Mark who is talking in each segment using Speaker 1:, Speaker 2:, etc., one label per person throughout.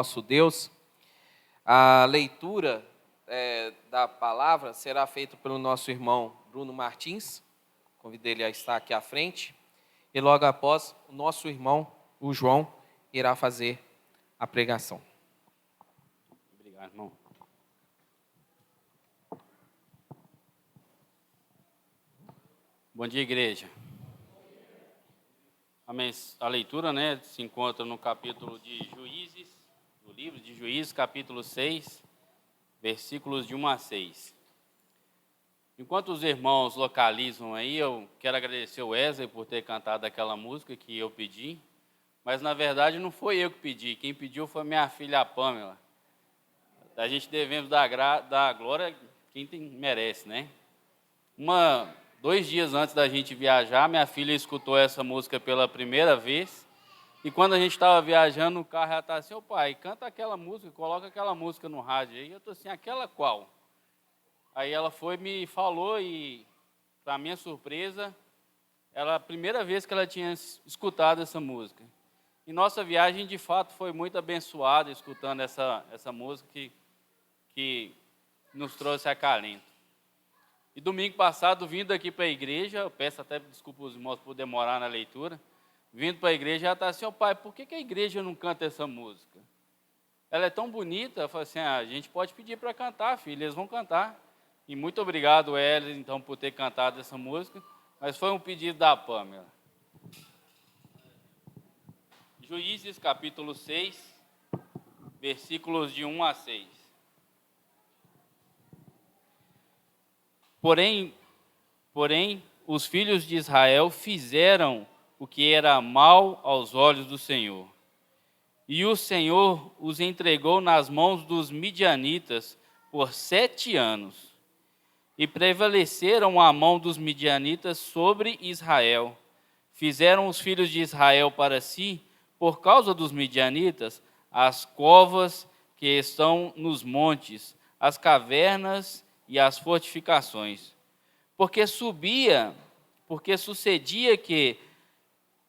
Speaker 1: nosso Deus. A leitura da palavra será feita pelo nosso irmão Bruno Martins. Convido ele a estar aqui à frente. E logo após, o nosso irmão, o João, irá fazer a pregação.
Speaker 2: Obrigado, irmão. Bom dia, igreja. A leitura, se encontra no capítulo de Juízes, no livro de Juízes, capítulo 6, versículos de 1 a 6. Enquanto os irmãos localizam aí, eu quero agradecer o Wesley por ter cantado aquela música que eu pedi, mas na verdade não foi eu que pedi, quem pediu foi minha filha, a Pamela. A gente devemos dar glória a quem merece, né? 2 dias antes da gente viajar, minha filha escutou essa música pela primeira vez. E quando a gente estava viajando no carro, ela estava assim: ô pai, canta aquela música, coloca aquela música no rádio. E eu estou assim: aquela qual? Aí ela foi, me falou e, para minha surpresa, a primeira vez que ela tinha escutado essa música. E nossa viagem, de fato, foi muito abençoada escutando essa música que nos trouxe acalento. E domingo passado, vindo aqui para a igreja, eu peço até desculpa aos irmãos por demorar na leitura, vindo para a igreja, ela está assim: ô pai, por que a igreja não canta essa música? Ela é tão bonita. Eu falei assim: a gente pode pedir para cantar, filho, eles vão cantar. E muito obrigado, Hélio, então, por ter cantado essa música, mas foi um pedido da Pamela. Juízes, capítulo 6, versículos de 1 a 6. Porém, os filhos de Israel fizeram o que era mal aos olhos do Senhor. E o Senhor os entregou nas mãos dos midianitas por 7 anos. E prevaleceram a mão dos midianitas sobre Israel. Fizeram os filhos de Israel para si, por causa dos midianitas, as covas que estão nos montes, as cavernas e as fortificações. Porque sucedia que,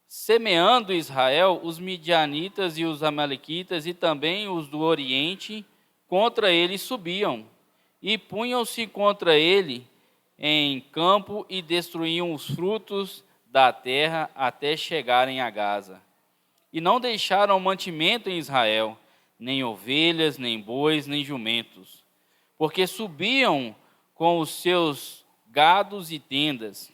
Speaker 2: semeando Israel, os midianitas e os amalequitas e também os do Oriente, contra ele subiam, e punham-se contra ele em campo e destruíam os frutos da terra até chegarem a Gaza. E não deixaram mantimento em Israel, nem ovelhas, nem bois, nem jumentos, porque subiam com os seus gados e tendas,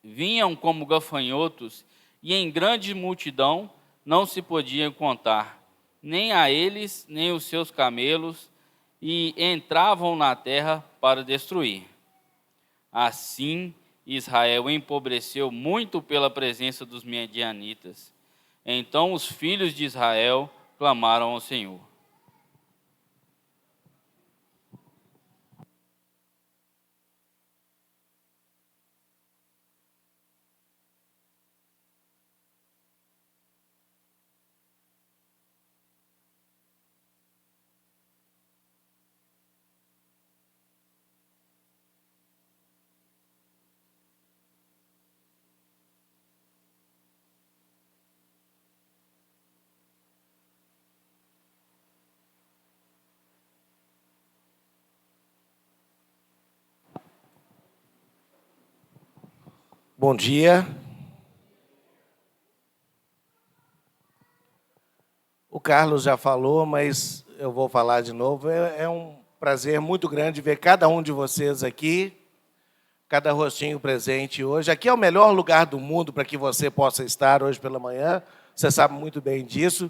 Speaker 2: vinham como gafanhotos, e em grande multidão não se podiam contar, nem a eles, nem os seus camelos, e entravam na terra para destruir. Assim, Israel empobreceu muito pela presença dos midianitas. Então os filhos de Israel clamaram ao Senhor.
Speaker 3: Bom dia. O Carlos já falou, mas eu vou falar de novo. É um prazer muito grande ver cada um de vocês aqui, cada rostinho presente hoje. Aqui é o melhor lugar do mundo para que você possa estar hoje pela manhã. Você sabe muito bem disso.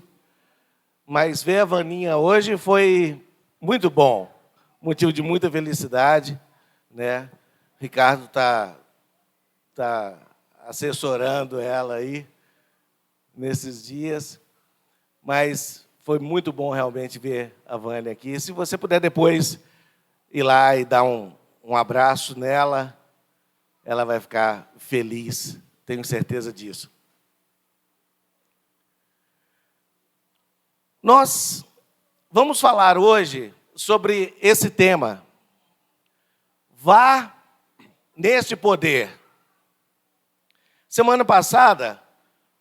Speaker 3: Mas ver a Vaninha hoje foi muito bom, motivo de muita felicidade, né? Ricardo está assessorando ela aí nesses dias, mas foi muito bom realmente ver a Vânia aqui. Se você puder depois ir lá e dar um abraço nela, ela vai ficar feliz, tenho certeza disso. Nós vamos falar hoje sobre esse tema. Vá neste poder. Semana passada,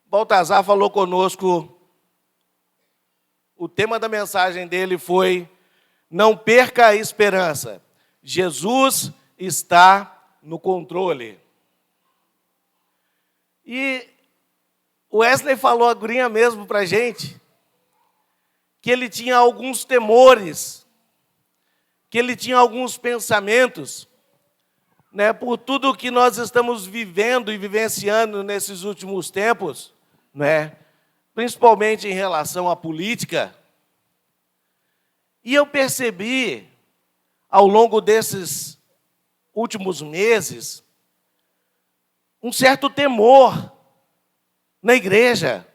Speaker 3: Baltazar falou conosco o tema da mensagem dele foi: não perca a esperança. Jesus está no controle. E o Wesley falou agora mesmo para a gente que ele tinha alguns temores, que ele tinha alguns pensamentos, né, por tudo que nós estamos vivendo e vivenciando nesses últimos tempos, né, principalmente em relação à política. E eu percebi, ao longo desses últimos meses, um certo temor na igreja.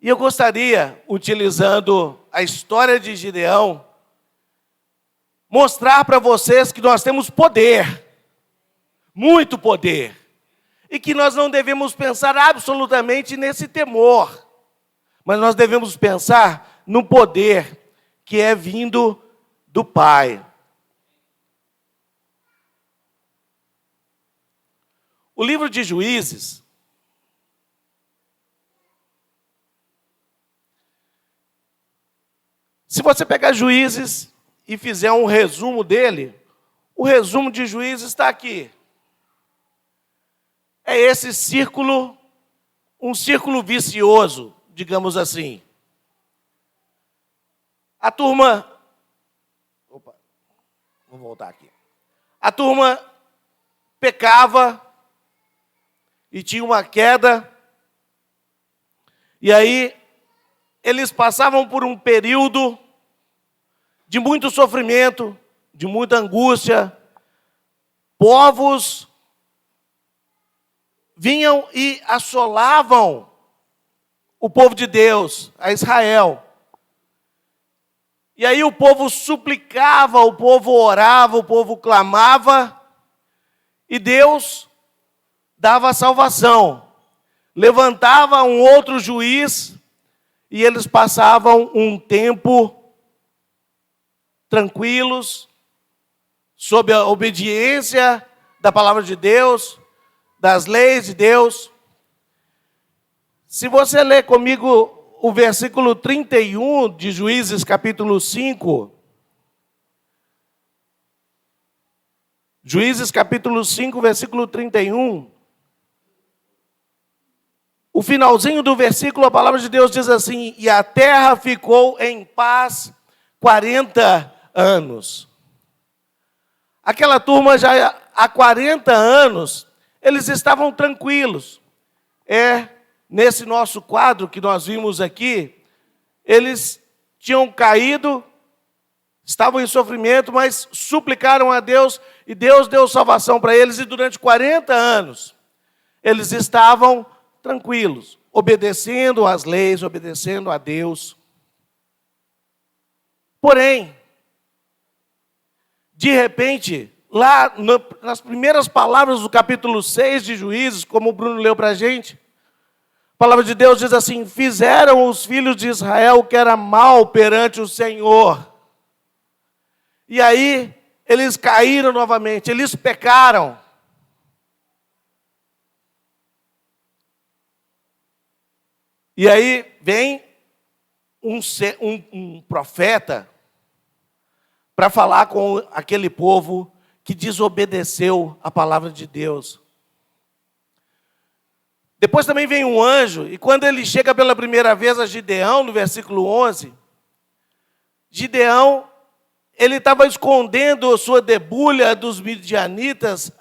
Speaker 3: E eu gostaria, utilizando a história de Gideão, mostrar para vocês que nós temos poder, muito poder, e que nós não devemos pensar absolutamente nesse temor, mas nós devemos pensar no poder que é vindo do Pai. O livro de Juízes, se você pegar Juízes e fizer um resumo dele, o resumo de Juízes está aqui. É esse círculo, um círculo vicioso, digamos assim. A turma... Opa, vou voltar aqui. A turma pecava e tinha uma queda, e aí eles passavam por um período de muito sofrimento, de muita angústia. Povos vinham e assolavam o povo de Deus, a Israel. E aí o povo suplicava, o povo orava, o povo clamava, e Deus dava a salvação. Levantava um outro juiz, e eles passavam um tempo tranquilos, sob a obediência da palavra de Deus, das leis de Deus. Se você ler comigo o versículo 31 de Juízes, capítulo 5. Juízes, capítulo 5, versículo 31. O finalzinho do versículo, a palavra de Deus diz assim: e a terra ficou em paz 40 anos. Aquela turma já há 40 anos, eles estavam tranquilos. Nesse nosso quadro que nós vimos aqui, eles tinham caído, estavam em sofrimento, mas suplicaram a Deus, e Deus deu salvação para eles, e durante 40 anos, eles estavam tranquilos, obedecendo às leis, obedecendo a Deus. Porém, de repente, lá nas primeiras palavras do capítulo 6 de Juízes, como o Bruno leu para a gente, a palavra de Deus diz assim: fizeram os filhos de Israel o que era mal perante o Senhor. E aí, eles caíram novamente, eles pecaram. E aí vem um profeta para falar com aquele povo que desobedeceu a palavra de Deus. Depois também vem um anjo, e quando ele chega pela primeira vez a Gideão, no versículo 11, Gideão, ele estava escondendo a sua debulha dos midianitas,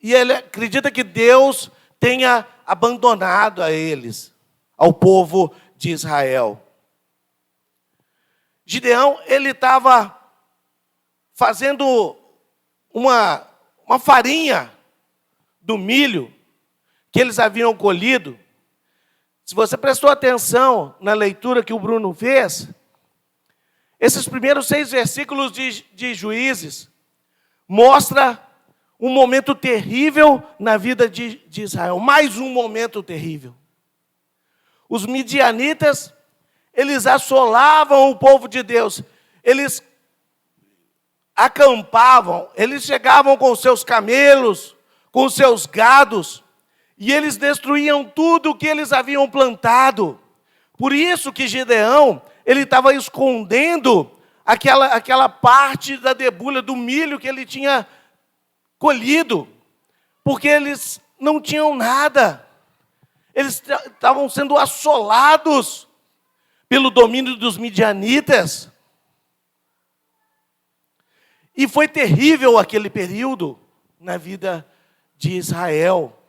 Speaker 3: e ele acredita que Deus tenha abandonado a eles, ao povo de Israel. Gideão, ele estava fazendo uma farinha do milho que eles haviam colhido. Se você prestou atenção na leitura que o Bruno fez, esses primeiros 6 versículos de Juízes mostra um momento terrível na vida de Israel. Mais um momento terrível. Os midianitas, eles assolavam o povo de Deus. Eles acampavam, eles chegavam com seus camelos, com seus gados, e eles destruíam tudo o que eles haviam plantado. Por isso que Gideão, ele estava escondendo aquela parte da debulha do milho que ele tinha colhido, porque eles não tinham nada. Eles estavam sendo assolados pelo domínio dos midianitas. E foi terrível aquele período na vida de Israel.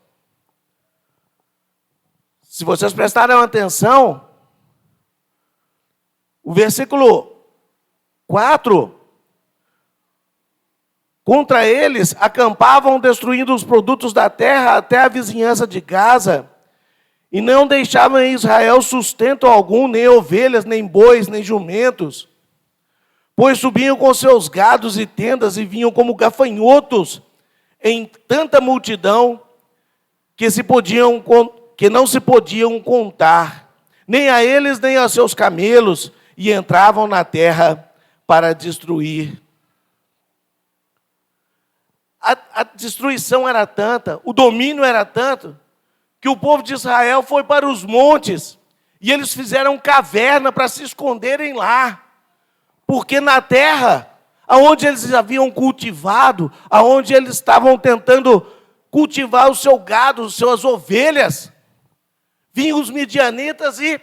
Speaker 3: Se vocês prestarem atenção, o versículo 4, contra eles acampavam destruindo os produtos da terra até a vizinhança de Gaza, e não deixavam em Israel sustento algum, nem ovelhas, nem bois, nem jumentos, pois subiam com seus gados e tendas e vinham como gafanhotos em tanta multidão que não se podiam contar, nem a eles nem a seus camelos, e entravam na terra para destruir. A destruição era tanta, o domínio era tanto, que o povo de Israel foi para os montes, e eles fizeram caverna para se esconderem lá, porque na terra, aonde eles haviam cultivado, aonde eles estavam tentando cultivar o seu gado, as suas ovelhas, vinham os midianitas e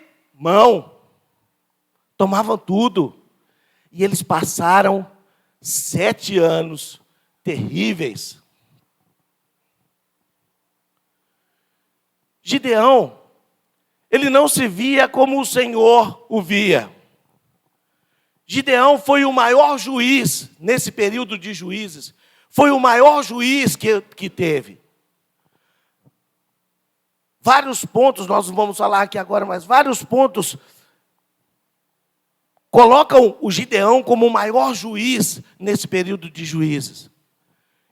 Speaker 3: tomavam tudo. E eles passaram 7 anos terríveis. Gideão, ele não se via como o Senhor o via. Gideão foi o maior juiz nesse período de juízes. Foi o maior juiz que teve. Vários pontos, nós não vamos falar aqui agora, mas vários pontos colocam o Gideão como o maior juiz nesse período de juízes.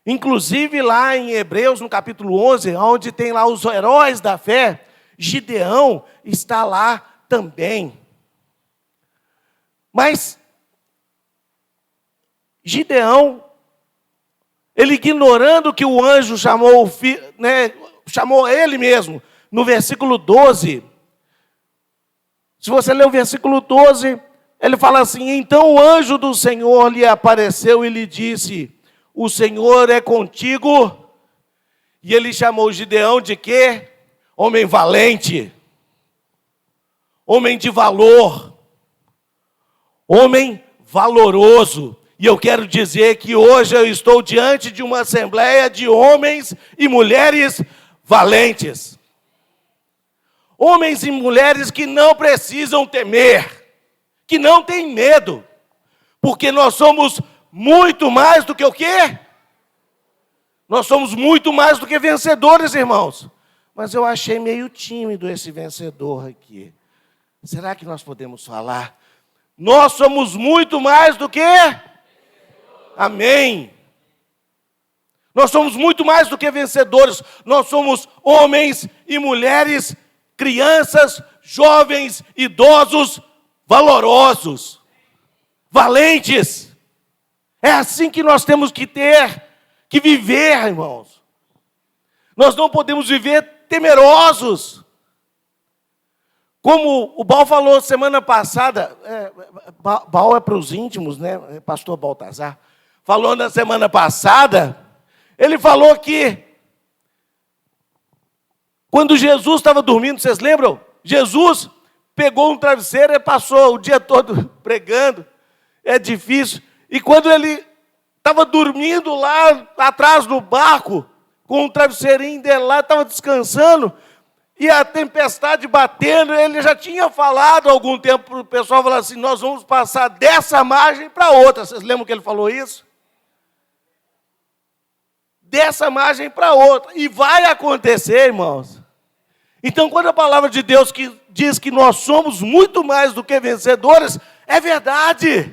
Speaker 3: Inclusive lá em Hebreus, no capítulo 11, onde tem lá os heróis da fé, Gideão está lá também. Mas Gideão, ele ignorando que o anjo chamou chamou ele mesmo, no versículo 12. Se você ler o versículo 12, ele fala assim: então o anjo do Senhor lhe apareceu e lhe disse: o Senhor é contigo. E ele chamou Gideão de quê? Homem valente, homem de valor, homem valoroso. E eu quero dizer que hoje eu estou diante de uma assembleia de homens e mulheres valentes. Homens e mulheres que não precisam temer, que não têm medo, porque nós somos muito mais do que o quê? Nós somos muito mais do que vencedores, irmãos. Mas eu achei meio tímido esse vencedor aqui. Será que nós podemos falar? Nós somos muito mais do que... Amém. Nós somos muito mais do que vencedores. Nós somos homens e mulheres, crianças, jovens, idosos, valorosos, valentes. É assim que nós temos que viver, irmãos. Nós não podemos viver temerosos. Como o Baal falou semana passada, Baal é para os íntimos, né? Pastor Baltazar. Falou na semana passada, ele falou que quando Jesus estava dormindo, vocês lembram? Jesus pegou um travesseiro e passou o dia todo pregando, é difícil. E quando ele estava dormindo lá atrás do barco, com um travesseirinho dele lá, estava descansando, e a tempestade batendo, ele já tinha falado há algum tempo para o pessoal, falar assim: nós vamos passar dessa margem para outra. Vocês lembram que ele falou isso? Dessa margem para outra. E vai acontecer, irmãos. Então, quando a palavra de Deus diz que nós somos muito mais do que vencedores, é verdade.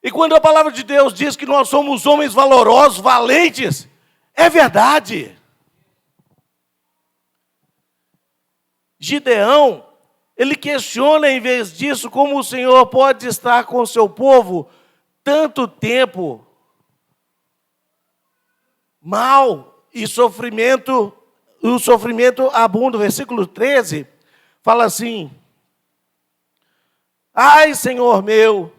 Speaker 3: E quando a palavra de Deus diz que nós somos homens valorosos, valentes, é verdade. Gideão, ele questiona em vez disso como o Senhor pode estar com o seu povo tanto tempo. Mal e sofrimento, o sofrimento abunda. O versículo 13 fala assim: ai, Senhor meu,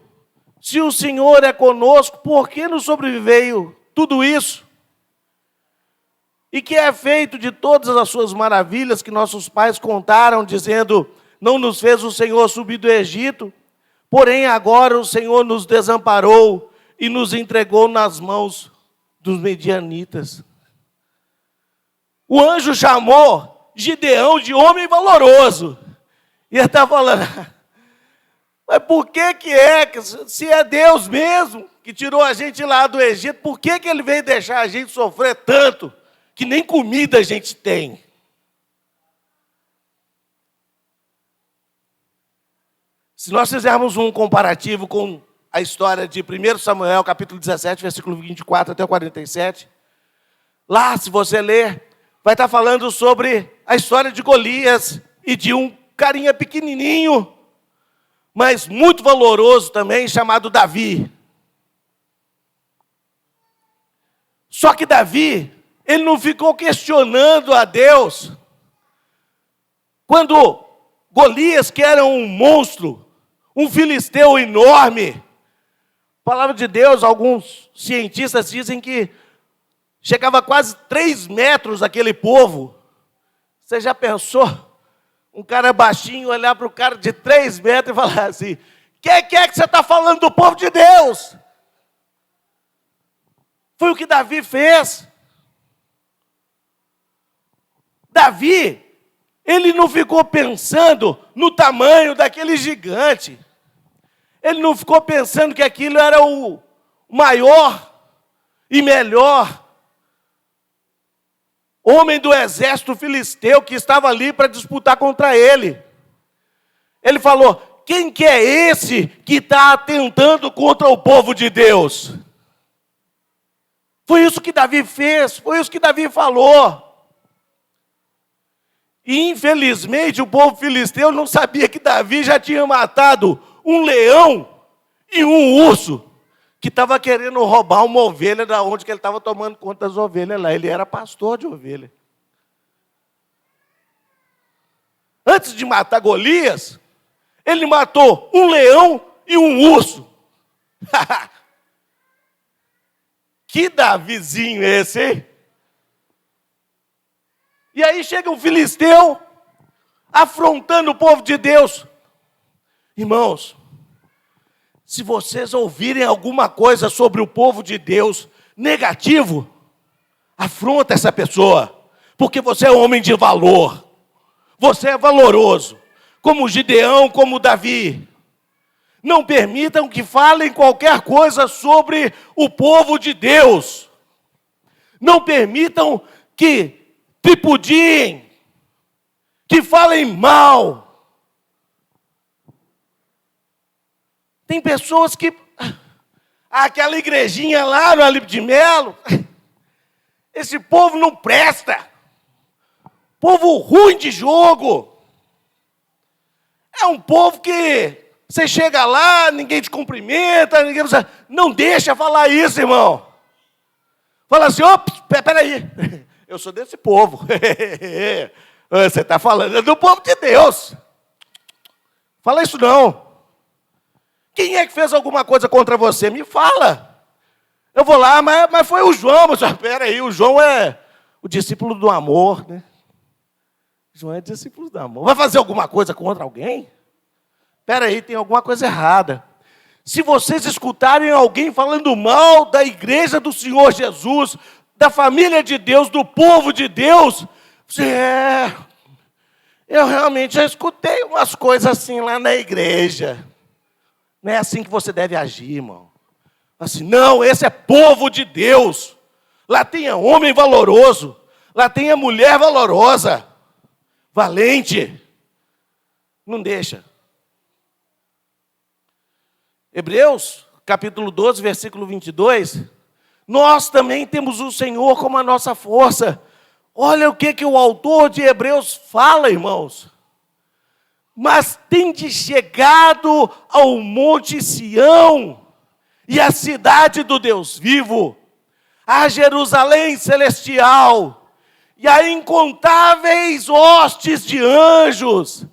Speaker 3: se o Senhor é conosco, por que nos sobreveio tudo isso? E que é feito de todas as suas maravilhas que nossos pais contaram, dizendo: não nos fez o Senhor subir do Egito, porém agora o Senhor nos desamparou e nos entregou nas mãos dos medianitas. O anjo chamou Gideão de homem valoroso. E ele está falando: mas por que se é Deus mesmo que tirou a gente lá do Egito, por que ele veio deixar a gente sofrer tanto, que nem comida a gente tem? Se nós fizermos um comparativo com a história de 1 Samuel, capítulo 17, versículo 24 até o 47, lá, se você ler, vai estar falando sobre a história de Golias e de um carinha pequenininho, mas muito valoroso também, chamado Davi. Só que Davi, ele não ficou questionando a Deus. Quando Golias, que era um monstro, um filisteu enorme, a palavra de Deus, alguns cientistas dizem que chegava a quase 3 metros aquele povo. Você já pensou? Um cara baixinho olhar para o cara de 3 metros e falar assim: que é que você está falando do povo de Deus? Foi o que Davi fez. Davi, ele não ficou pensando no tamanho daquele gigante. Ele não ficou pensando que aquilo era o maior e melhor homem do exército filisteu que estava ali para disputar contra ele. Ele falou: quem que é esse que está atentando contra o povo de Deus? Foi isso que Davi fez, foi isso que Davi falou. E infelizmente o povo filisteu não sabia que Davi já tinha matado um leão e um urso, que estava querendo roubar uma ovelha da onde que ele estava tomando conta das ovelhas lá. Ele era pastor de ovelha. Antes de matar Golias, ele matou um leão e um urso. Que Davizinho esse, hein? E aí chega um filisteu, afrontando o povo de Deus. Irmãos, se vocês ouvirem alguma coisa sobre o povo de Deus negativo, afronta essa pessoa, porque você é um homem de valor, você é valoroso, como Gideão, como Davi. Não permitam que falem qualquer coisa sobre o povo de Deus. Não permitam que tripudiem, que falem mal. Tem pessoas que... aquela igrejinha lá no Alipe de Melo, esse povo não presta. Povo ruim de jogo. É um povo que você chega lá, ninguém te cumprimenta, ninguém... Não deixa falar isso, irmão. Fala assim: ops, peraí, eu sou desse povo. Você está falando do povo de Deus. Fala isso não. Quem é que fez alguma coisa contra você? Me fala. Eu vou lá, mas foi o João. Espera aí, o João é o discípulo do amor, né? João é discípulo do amor. Vai fazer alguma coisa contra alguém? Espera aí, tem alguma coisa errada. Se vocês escutarem alguém falando mal da igreja do Senhor Jesus, da família de Deus, do povo de Deus, eu realmente já escutei umas coisas assim lá na igreja. Não é assim que você deve agir, irmão. Assim, não, esse é povo de Deus. Lá tem homem valoroso. Lá tem a mulher valorosa. Valente. Não deixa. Hebreus, capítulo 12, versículo 22. Nós também temos o Senhor como a nossa força. Olha o que o autor de Hebreus fala, irmãos. Mas tende chegado ao monte Sião, e à cidade do Deus vivo, a Jerusalém celestial, e a incontáveis hostes de anjos,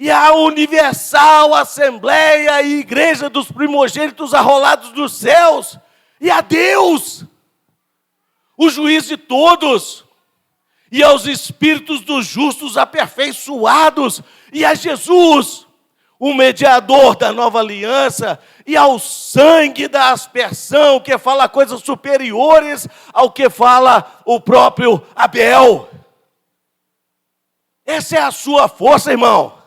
Speaker 3: e a universal assembleia e igreja dos primogênitos arrolados dos céus, e a Deus, o juiz de todos, e aos espíritos dos justos aperfeiçoados, e a Jesus, o mediador da nova aliança, e ao sangue da aspersão, que fala coisas superiores ao que fala o próprio Abel. Essa é a sua força, irmão.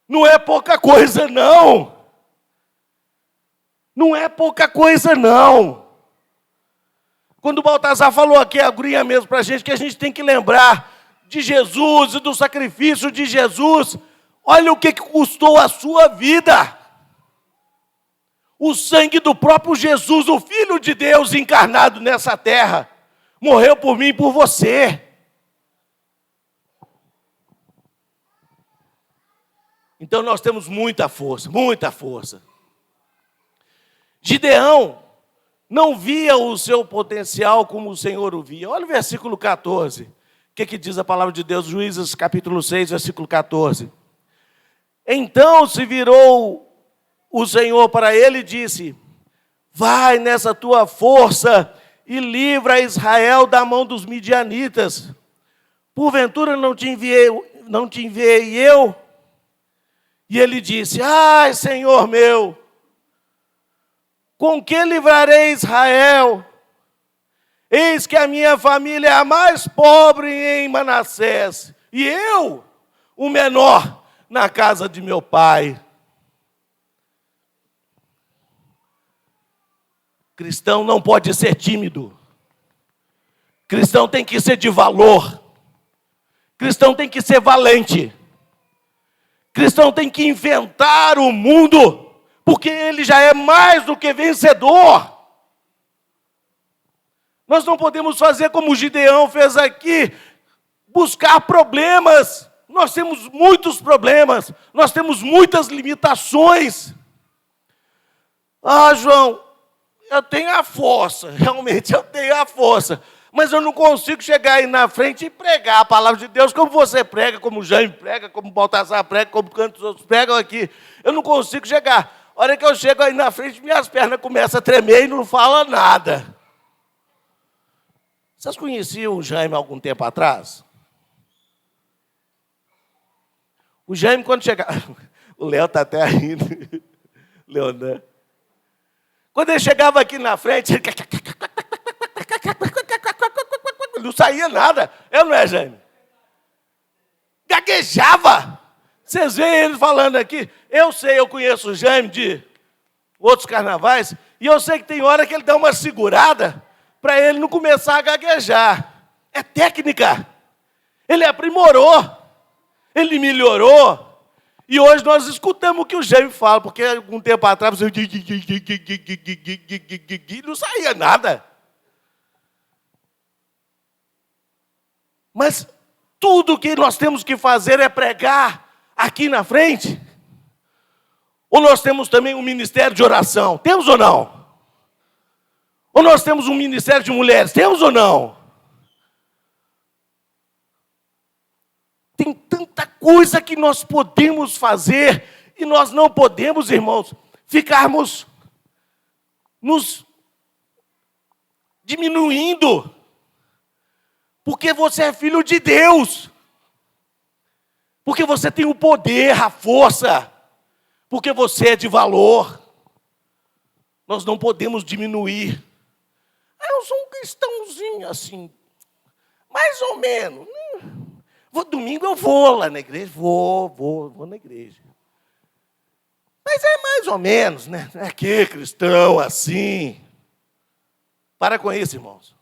Speaker 3: Não é pouca coisa, não. Não é pouca coisa, não. Quando o Baltazar falou aqui, a aguinha mesmo para a gente, que a gente tem que lembrar de Jesus e do sacrifício de Jesus. Olha o que custou a sua vida. O sangue do próprio Jesus, o Filho de Deus encarnado nessa terra, morreu por mim e por você. Então nós temos muita força, muita força. Gideão não via o seu potencial como o Senhor o via. Olha o versículo 14. O que diz a palavra de Deus? Juízes capítulo 6, versículo 14. Então se virou o Senhor para ele e disse: vai nessa tua força e livra Israel da mão dos midianitas. Porventura não te enviei eu? E ele disse: ai, Senhor meu, com que livrarei Israel? Eis que a minha família é a mais pobre em Manassés, e eu, o menor, na casa de meu pai. Cristão não pode ser tímido. Cristão tem que ser de valor. Cristão tem que ser valente. Cristão tem que inventar o mundo, porque ele já é mais do que vencedor. Nós não podemos fazer como o Gideão fez aqui, buscar problemas. Nós temos muitos problemas, nós temos muitas limitações. Ah, João, eu tenho a força, realmente eu tenho a força, mas eu não consigo chegar aí na frente e pregar a palavra de Deus como você prega, como o Jaime prega, como o Baltazar prega, como tantos outros pregam aqui. Eu não consigo chegar. A hora que eu chego aí na frente, minhas pernas começam a tremer e não fala nada. Vocês conheciam o Jaime há algum tempo atrás? O Jaime, quando chegava... O Léo está até rindo. Leonan. Quando ele chegava aqui na frente, ele... não saía nada. Eu não é, Jaime? Gaguejava. Vocês veem ele falando aqui. Eu sei, eu conheço o Jaime de outros carnavais, e eu sei que tem hora que ele dá uma segurada para ele não começar a gaguejar. É técnica. Ele aprimorou. Ele melhorou. E hoje nós escutamos o que o Jaime fala, porque algum tempo atrás você não saía nada. Mas tudo que nós temos que fazer é pregar aqui na frente. Ou nós temos também um ministério de oração? Temos ou não? Ou nós temos um ministério de mulheres? Temos ou não? Tem tanta coisa que nós podemos fazer e nós não podemos, irmãos, ficarmos nos diminuindo. Porque você é filho de Deus. Porque você tem o poder, a força. Porque você é de valor. Nós não podemos diminuir. Eu sou um cristãozinho assim, mais ou menos. Domingo eu vou lá na igreja, vou na igreja. Mas é mais ou menos, né? Não é que cristão assim. Para com isso, irmãos.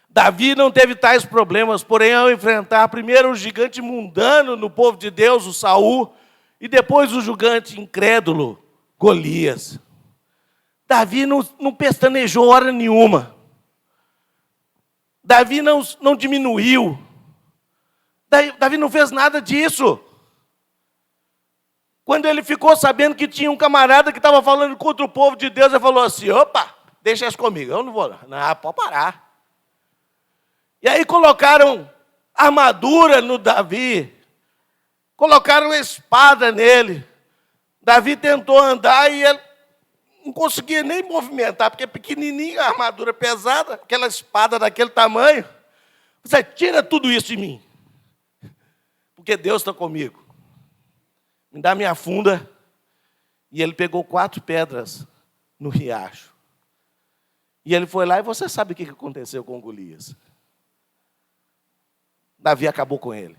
Speaker 3: Davi não teve tais problemas, porém ao enfrentar primeiro o gigante mundano no povo de Deus, o Saul, e depois o gigante incrédulo, Golias. Davi não pestanejou hora nenhuma. Davi não diminuiu. Davi não fez nada disso. Quando ele ficou sabendo que tinha um camarada que estava falando contra o povo de Deus, ele falou assim: opa, deixa isso comigo, eu não vou. Não, pode parar. E aí colocaram armadura no Davi. Colocaram a espada nele. Davi tentou andar e ele não conseguia nem movimentar, porque é pequenininho, a armadura pesada, aquela espada daquele tamanho. Você tira tudo isso de mim, porque Deus está comigo. Me dá minha funda. E ele pegou 4 pedras no riacho. E ele foi lá, e você sabe o que aconteceu com Golias. Davi acabou com ele.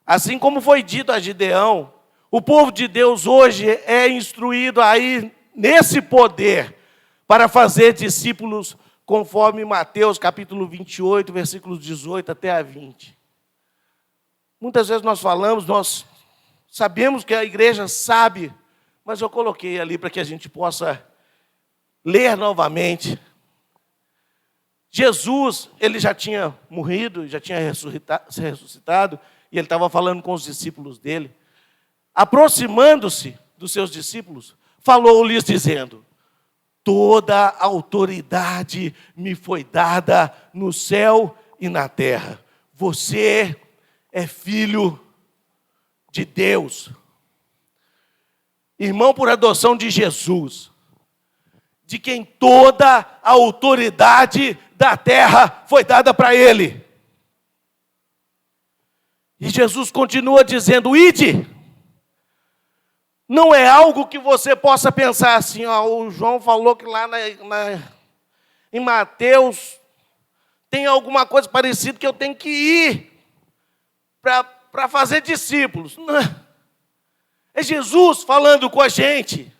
Speaker 3: Assim como foi dito a Gideão, o povo de Deus hoje é instruído aí nesse poder para fazer discípulos, conforme Mateus capítulo 28, versículos 18 até a 20. Muitas vezes nós falamos, nós sabemos que a igreja sabe, mas eu coloquei ali para que a gente possa ler novamente. Jesus, ele já tinha morrido, já tinha ressuscitado, e ele estava falando com os discípulos dele. Aproximando-se dos seus discípulos, falou-lhes dizendo: toda a autoridade me foi dada no céu e na terra. Você é filho de Deus, irmão por adoção de Jesus, de quem toda a autoridade da terra foi dada para ele. E Jesus continua dizendo: ide. Não é algo que você possa pensar assim, ó, o João falou que lá em Mateus tem alguma coisa parecida que eu tenho que ir para fazer discípulos. Não. É Jesus falando com a gente.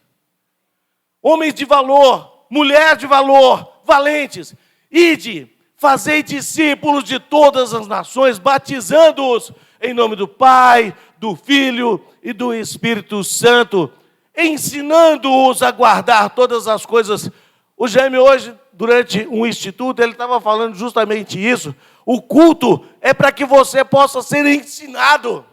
Speaker 3: Homens de valor, mulher de valor, valentes. Ide, fazei discípulos de todas as nações, batizando-os em nome do Pai, do Filho e do Espírito Santo, ensinando-os a guardar todas as coisas. O Jaime hoje, durante um instituto, ele estava falando justamente isso. O culto é para que você possa ser ensinado.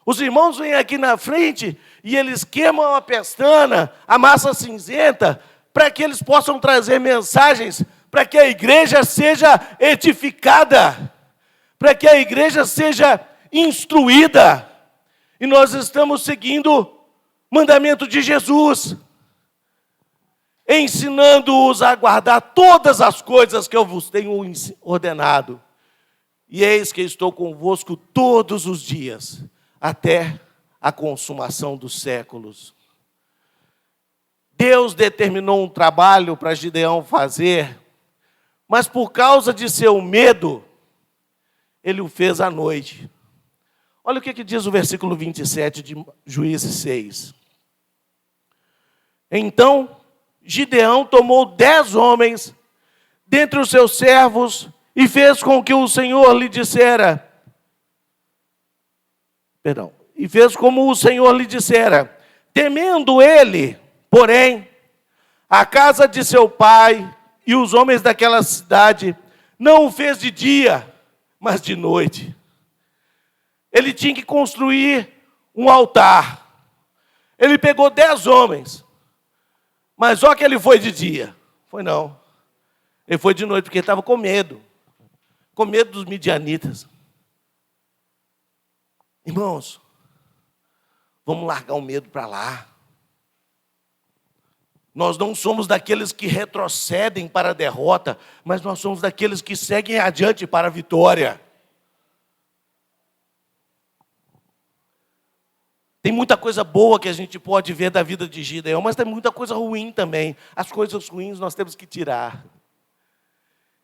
Speaker 3: Os irmãos vêm aqui na frente e eles queimam a pestana, a massa cinzenta, para que eles possam trazer mensagens, para que a igreja seja edificada, para que a igreja seja instruída. E nós estamos seguindo o mandamento de Jesus, ensinando-os a guardar todas as coisas que eu vos tenho ordenado. E eis que estou convosco todos os dias, até a consumação dos séculos. Deus determinou um trabalho para Gideão fazer, mas por causa de seu medo, ele o fez à noite. Olha o que diz o versículo 27 de Juízes 6. Então, Gideão tomou 10 homens dentre os seus servos e fez com que o Senhor lhe dissera. E fez como o Senhor lhe dissera. Temendo ele, porém, a casa de seu pai e os homens daquela cidade, não o fez de dia, mas de noite. Ele tinha que construir um altar. Ele pegou 10 homens. Mas só que ele foi de dia. Foi não. Ele foi de noite porque ele estava com medo. Com medo dos midianitas. Irmãos, vamos largar o medo para lá. Nós não somos daqueles que retrocedem para a derrota, mas nós somos daqueles que seguem adiante para a vitória. Tem muita coisa boa que a gente pode ver da vida de Gideão, mas tem muita coisa ruim também. As coisas ruins nós temos que tirar.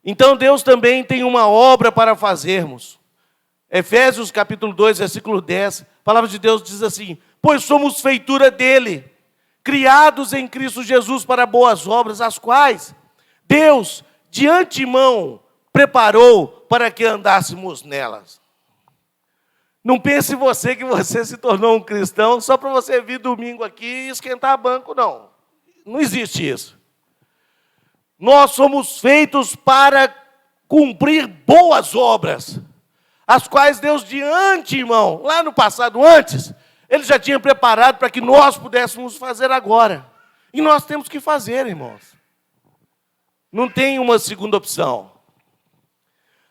Speaker 3: Então Deus também tem uma obra para fazermos. Efésios capítulo 2, versículo 10, a palavra de Deus diz assim: pois somos feitura dele, criados em Cristo Jesus para boas obras, as quais Deus de antemão preparou para que andássemos nelas. Não pense você que você se tornou um cristão só para você vir domingo aqui e esquentar banco, não. Não existe isso. Nós somos feitos para cumprir boas obras, as quais Deus de antemão, lá no passado, antes, Ele já tinha preparado para que nós pudéssemos fazer agora. E nós temos que fazer, irmãos. Não tem uma segunda opção.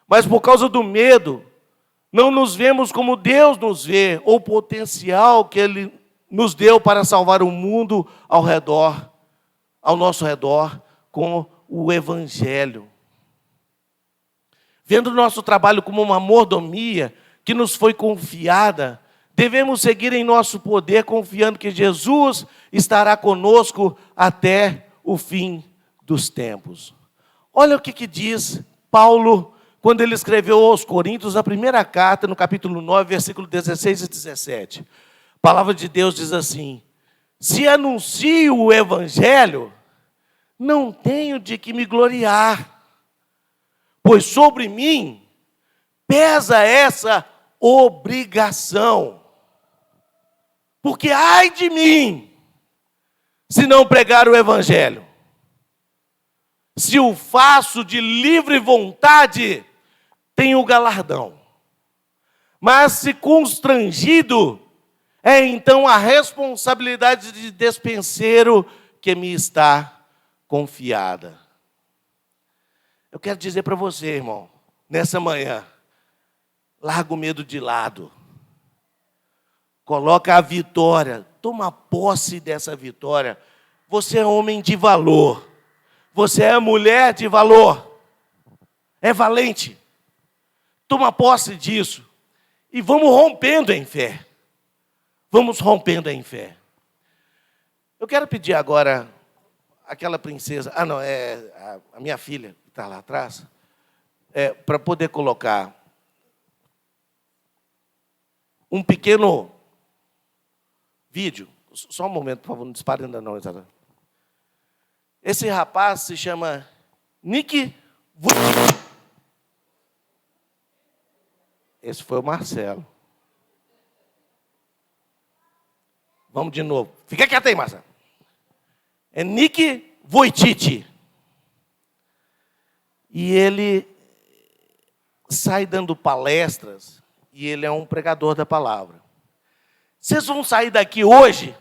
Speaker 3: Mas por causa do medo, não nos vemos como Deus nos vê, ou o potencial que Ele nos deu para salvar o mundo ao nosso redor, com o Evangelho. Vendo o nosso trabalho como uma mordomia que nos foi confiada, devemos seguir em nosso poder, confiando que Jesus estará conosco até o fim dos tempos. Olha o que diz Paulo quando ele escreveu aos Coríntios, na primeira carta, no capítulo 9, versículo 16 e 17. A palavra de Deus diz assim: se anuncio o Evangelho, não tenho de que me gloriar, pois sobre mim pesa essa obrigação. Porque ai de mim, se não pregar o Evangelho. Se o faço de livre vontade, tenho o galardão. Mas se constrangido, é então a responsabilidade de despenseiro que me está confiada. Eu quero dizer para você, irmão, nessa manhã, larga o medo de lado. Coloca a vitória, toma posse dessa vitória. Você é homem de valor. Você é mulher de valor. É valente. Toma posse disso. E vamos rompendo em fé. Vamos rompendo em fé. Eu quero pedir agora aquela princesa, é a minha filha que está lá atrás, para poder colocar um pequeno vídeo. Só um momento, por favor, não dispare ainda não. Esse rapaz se chama Nick Vujicic. Esse foi o Marcelo. Vamos de novo. Fica quieto aí, Marcelo. É Nick Vujicic. E ele sai dando palestras e ele é um pregador da palavra. Vocês vão sair daqui hoje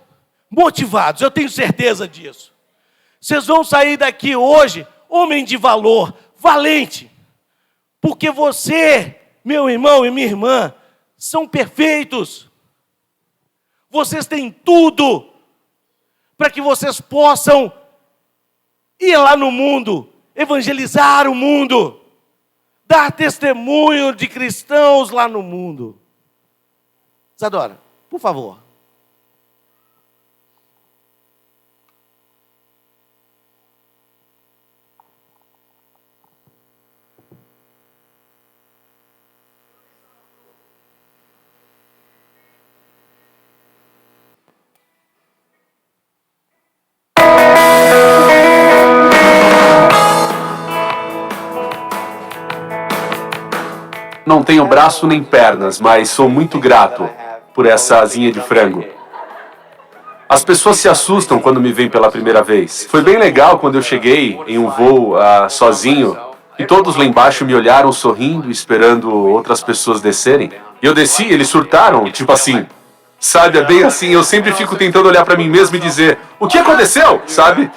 Speaker 3: motivados, eu tenho certeza disso. Vocês vão sair daqui hoje homem de valor, valente. Porque você, meu irmão e minha irmã, são perfeitos. Vocês têm tudo para que vocês possam ir lá no mundo, evangelizar o mundo, dar testemunho de cristãos lá no mundo. Isadora, por favor.
Speaker 4: Não tenho braço nem pernas, mas sou muito grato por essa asinha de frango. As pessoas se assustam quando me veem pela primeira vez. Foi bem legal quando eu cheguei em um voo sozinho e todos lá embaixo me olharam sorrindo, esperando outras pessoas descerem. E eu desci, eles surtaram, tipo assim, sabe, é bem assim, eu sempre fico tentando olhar pra mim mesmo e dizer, o que aconteceu, sabe?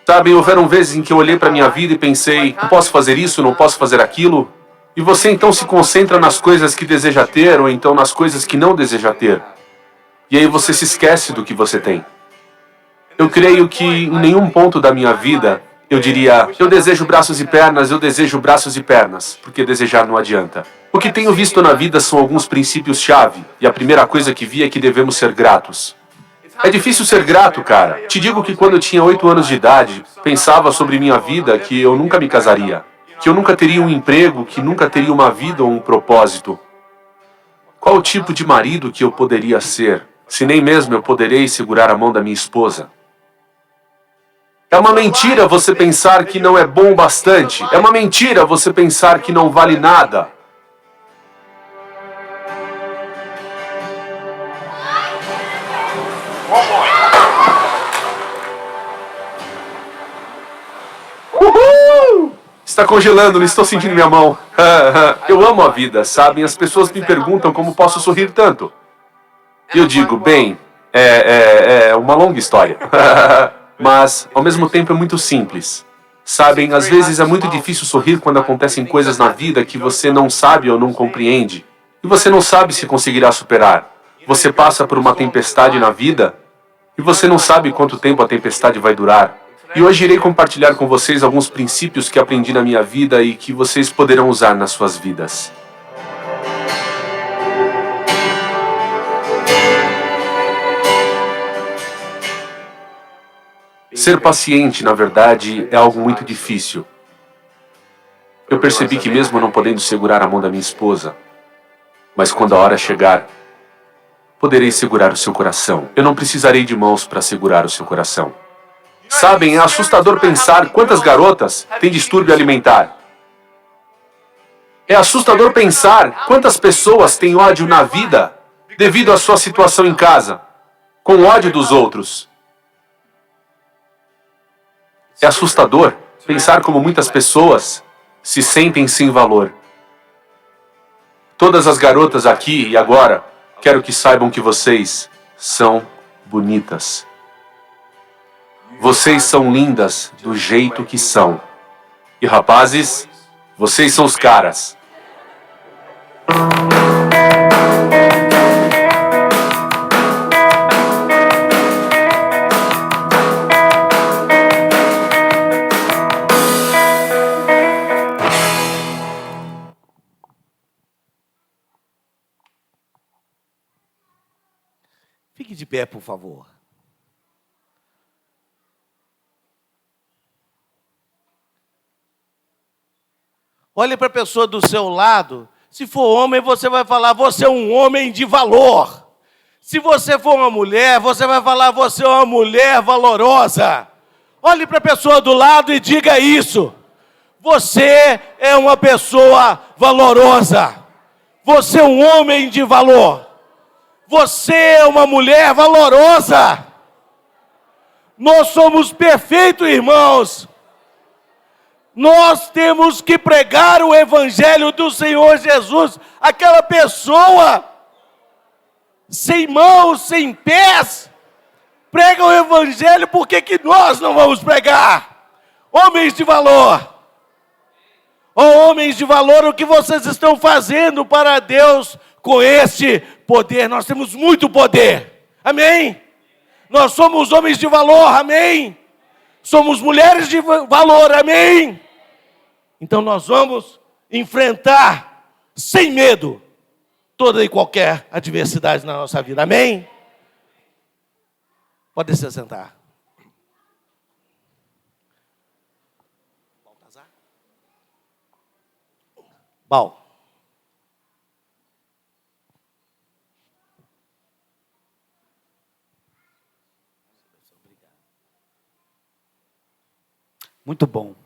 Speaker 4: Sabe, houveram vezes em que eu olhei para minha vida e pensei, não posso fazer isso, não posso fazer aquilo. E você então se concentra nas coisas que deseja ter ou então nas coisas que não deseja ter. E aí você se esquece do que você tem. Eu creio que em nenhum ponto da minha vida eu diria, eu desejo braços e pernas, eu desejo braços e pernas, porque desejar não adianta. O que tenho visto na vida são alguns princípios-chave, e a primeira coisa que vi é que devemos ser gratos. É difícil ser grato, cara. Te digo que quando eu tinha 8 anos de idade, pensava sobre minha vida que eu nunca me casaria, que eu nunca teria um emprego, que nunca teria uma vida ou um propósito. Qual o tipo de marido que eu poderia ser, se nem mesmo eu poderei segurar a mão da minha esposa? É uma mentira você pensar que não é bom o bastante. É uma mentira você pensar que não vale nada. Está congelando, não estou sentindo minha mão. Eu amo a vida, sabem? As pessoas me perguntam como posso sorrir tanto. E eu digo, bem, é uma longa história. Mas, ao mesmo tempo, é muito simples. Sabem, às vezes é muito difícil sorrir quando acontecem coisas na vida que você não sabe ou não compreende. E você não sabe se conseguirá superar. Você passa por uma tempestade na vida e você não sabe quanto tempo a tempestade vai durar. E hoje irei compartilhar com vocês alguns princípios que aprendi na minha vida e que vocês poderão usar nas suas vidas. Ser paciente, na verdade, é algo muito difícil. Eu percebi que mesmo não podendo segurar a mão da minha esposa, mas quando a hora chegar, poderei segurar o seu coração. Eu não precisarei de mãos para segurar o seu coração. Sabem, é assustador pensar quantas garotas têm distúrbio alimentar. É assustador pensar quantas pessoas têm ódio na vida devido à sua situação em casa, com ódio dos outros. É assustador pensar como muitas pessoas se sentem sem valor. Todas as garotas aqui e agora, quero que saibam que vocês são bonitas. Vocês são lindas do jeito que são. E rapazes, vocês são os caras.
Speaker 3: Fique de pé, por favor. Olhe para a pessoa do seu lado. Se for homem, você vai falar, você é um homem de valor. Se você for uma mulher, você vai falar, você é uma mulher valorosa. Olhe para a pessoa do lado e diga isso. Você é uma pessoa valorosa. Você é um homem de valor. Você é uma mulher valorosa. Nós somos perfeitos, irmãos. Nós temos que pregar o evangelho do Senhor Jesus. Aquela pessoa sem mãos, sem pés, prega o evangelho, por que nós não vamos pregar? Homens de valor. Oh, homens de valor, o que vocês estão fazendo para Deus com este poder? Nós temos muito poder. Amém? Nós somos homens de valor. Amém? Somos mulheres de valor. Amém? Então nós vamos enfrentar sem medo toda e qualquer adversidade na nossa vida. Amém? Pode se sentar. Bal.
Speaker 5: Muito bom.